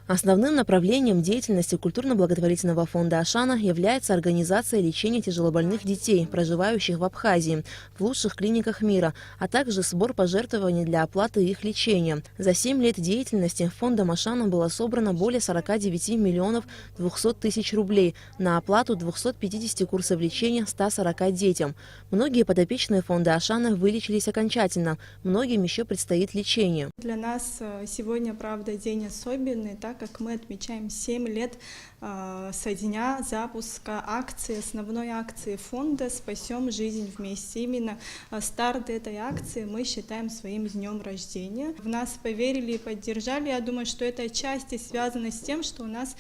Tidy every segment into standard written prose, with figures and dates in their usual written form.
Основным направлением деятельности культурно-благотворительного фонда «Ашана» является организация лечения тяжелобольных детей, проживающих в Абхазии, в лучших клиниках мира, а также сбор пожертвований для оплаты их лечения. За 7 лет деятельности фондом «Ашана» было собрано более 49 миллионов 200 тысяч рублей на оплату 250 курсов лечения 140 детям. Многие подопечные фонда «Ашана» вылечились окончательно, многим еще предстоит лечение. Для нас сегодня, правда, день особенный, так как мы отмечаем 7 лет со дня запуска акции, основной акции фонда «Спасем жизнь вместе». Именно старт этой акции мы считаем своим днем рождения. В нас поверили и поддержали. Я думаю, что это отчасти связано с тем, что у нас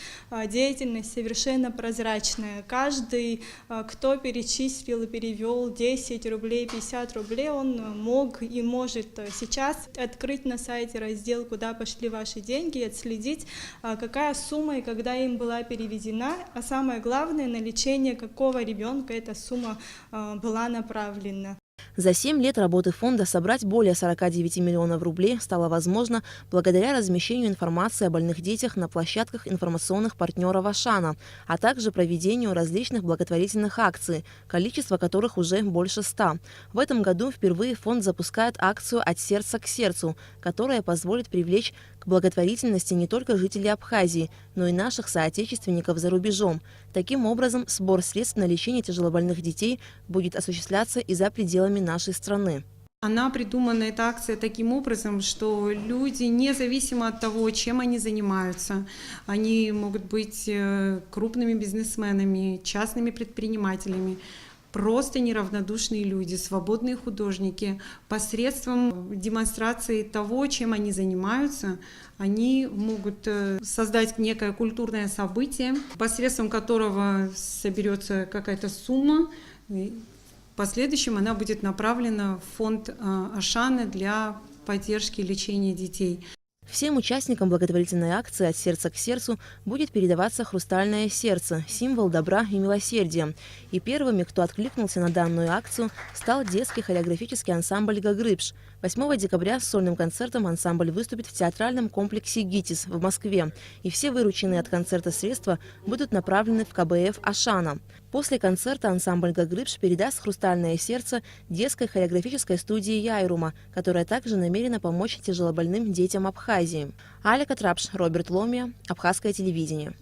деятельность совершенно прозрачная. Каждый, кто перечислил и перевел 10 рублей, 50 рублей, он мог и может сейчас открыть на сайте раздел «Куда пошли ваши деньги» и отследить, какая сумма и когда им была переведена, а самое главное, на лечение какого ребенка эта сумма была направлена. За 7 лет работы фонда собрать более 49 миллионов рублей стало возможно благодаря размещению информации о больных детях на площадках информационных партнеров «Ашана», а также проведению различных благотворительных акций, количество которых уже больше 100. В этом году впервые фонд запускает акцию «От сердца к сердцу», которая позволит привлечь к благотворительности не только жителей Абхазии, но и наших соотечественников за рубежом. Таким образом, сбор средств на лечение тяжелобольных детей будет осуществляться и за пределами нашей страны. Она придумана, эта акция, таким образом, что люди, независимо от того, чем они занимаются, они могут быть крупными бизнесменами, частными предпринимателями, просто неравнодушные люди, свободные художники. Посредством демонстрации того, чем они занимаются, они могут создать некое культурное событие, посредством которого соберется какая-то сумма. В последующем она будет направлена в фонд «Ашана» для поддержки лечения детей. Всем участникам благотворительной акции «От сердца к сердцу» будет передаваться хрустальное сердце – символ добра и милосердия. И первыми, кто откликнулся на данную акцию, стал детский хореографический ансамбль «Гагрыбш». 8 декабря с сольным концертом ансамбль выступит в театральном комплексе «ГИТИС» в Москве. И все вырученные от концерта средства будут направлены в КБФ «Ашана». После концерта ансамбль «Гагрыбш» передаст хрустальное сердце детской хореографической студии «Яйрума», которая также намерена помочь тяжелобольным детям Абхазии. Аля Катрапш, Роберт Ломия, Абхазское телевидение.